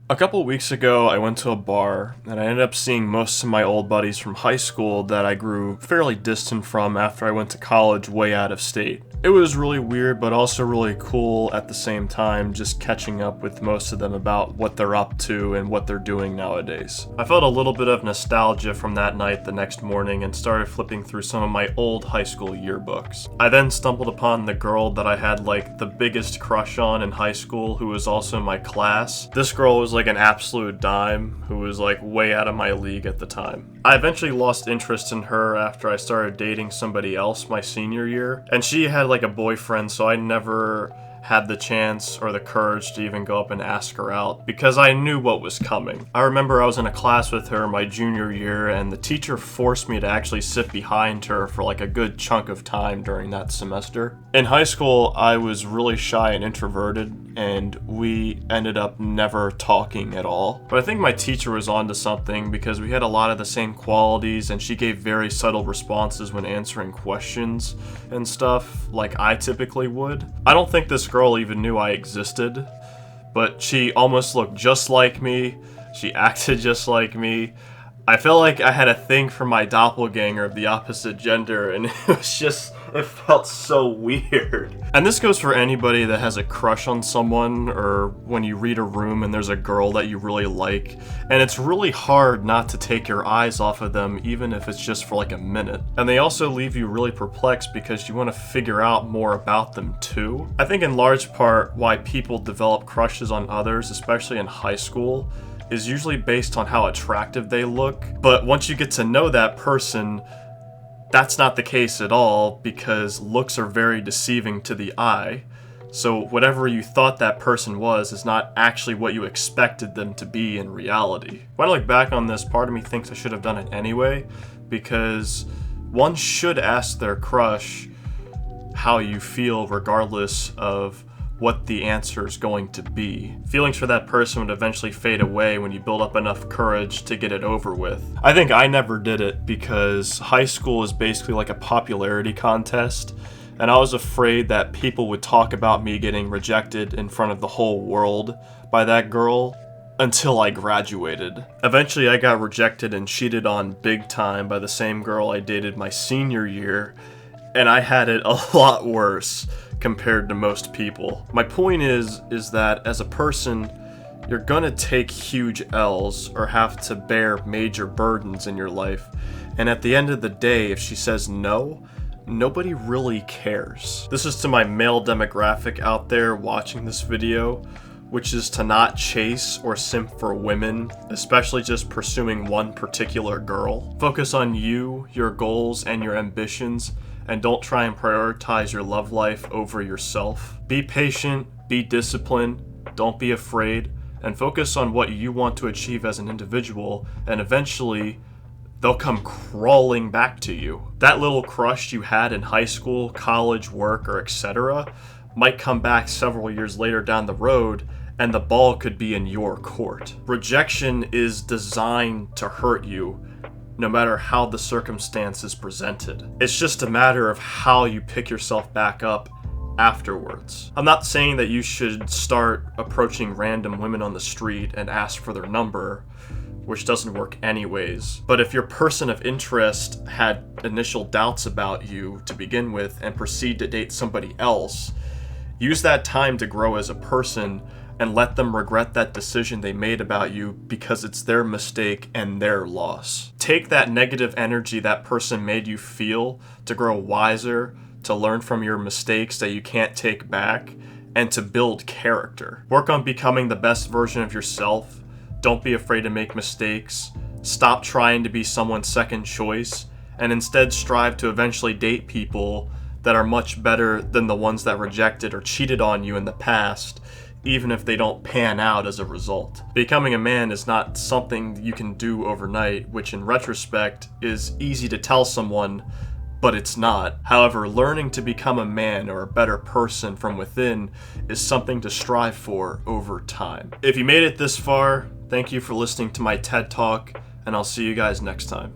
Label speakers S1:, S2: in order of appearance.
S1: A couple weeks ago, I went to a bar, and I ended up seeing most of my old buddies from high school that I grew fairly distant from after I went to college way out of state. It was really weird, but also really cool at the same time, just catching up with most of them about what they're up to and what they're doing nowadays. I felt a little bit of nostalgia from that night the next morning and started flipping through some of my old high school yearbooks. I then stumbled upon the girl that I had like the biggest crush on in high school, who was also in my class. This girl was like an absolute dime, who was like way out of my league at the time. I eventually lost interest in her after I started dating somebody else my senior year, and she had like a boyfriend, so I never had the chance or the courage to even go up and ask her out because I knew what was coming. I remember I was in a class with her my junior year, and the teacher forced me to actually sit behind her for like a good chunk of time during that semester. In high school, I was really shy and introverted, and we ended up never talking at all. But I think my teacher was onto something because we had a lot of the same qualities, and she gave very subtle responses when answering questions and stuff like I typically would. I don't think this girl even knew I existed, but she almost looked just like me. She acted just like me. I felt like I had a thing for my doppelganger of the opposite gender, and it felt so weird. And this goes for anybody that has a crush on someone, or when you read a room and there's a girl that you really like, and it's really hard not to take your eyes off of them, even if it's just for like a minute. And they also leave you really perplexed because you want to figure out more about them too. I think in large part why people develop crushes on others, especially in high school, is usually based on how attractive they look. But once you get to know that person, that's not the case at all, because looks are very deceiving to the eye. So whatever you thought that person was is not actually what you expected them to be in reality. When I look back on this, part of me thinks I should have done it anyway, because one should ask their crush how you feel regardless of what the answer is going to be. Feelings for that person would eventually fade away when you build up enough courage to get it over with. I think I never did it because high school is basically like a popularity contest, and I was afraid that people would talk about me getting rejected in front of the whole world by that girl until I graduated. Eventually I got rejected and cheated on big time by the same girl I dated my senior year, and I had it a lot worse compared to most people. My point is that as a person, you're gonna take huge L's or have to bear major burdens in your life. And at the end of the day, if she says no, nobody really cares. This is to my male demographic out there watching this video, which is to not chase or simp for women, especially just pursuing one particular girl. Focus on you, your goals, and your ambitions, and don't try and prioritize your love life over yourself. Be patient, be disciplined, don't be afraid, and focus on what you want to achieve as an individual, and eventually they'll come crawling back to you. That little crush you had in high school, college, work, or etc. might come back several years later down the road, and the ball could be in your court. Rejection is designed to hurt you, no matter how the circumstance is presented. It's just a matter of how you pick yourself back up afterwards. I'm not saying that you should start approaching random women on the street and ask for their number, which doesn't work anyways. But if your person of interest had initial doubts about you to begin with and proceed to date somebody else, use that time to grow as a person and let them regret that decision they made about you because it's their mistake and their loss. Take that negative energy that person made you feel to grow wiser, to learn from your mistakes that you can't take back, and to build character. Work on becoming the best version of yourself. Don't be afraid to make mistakes. Stop trying to be someone's second choice, and instead strive to eventually date people that are much better than the ones that rejected or cheated on you in the past, even if they don't pan out as a result. Becoming a man is not something you can do overnight, which in retrospect is easy to tell someone, but it's not. However, learning to become a man or a better person from within is something to strive for over time. If you made it this far, thank you for listening to my TED Talk, and I'll see you guys next time.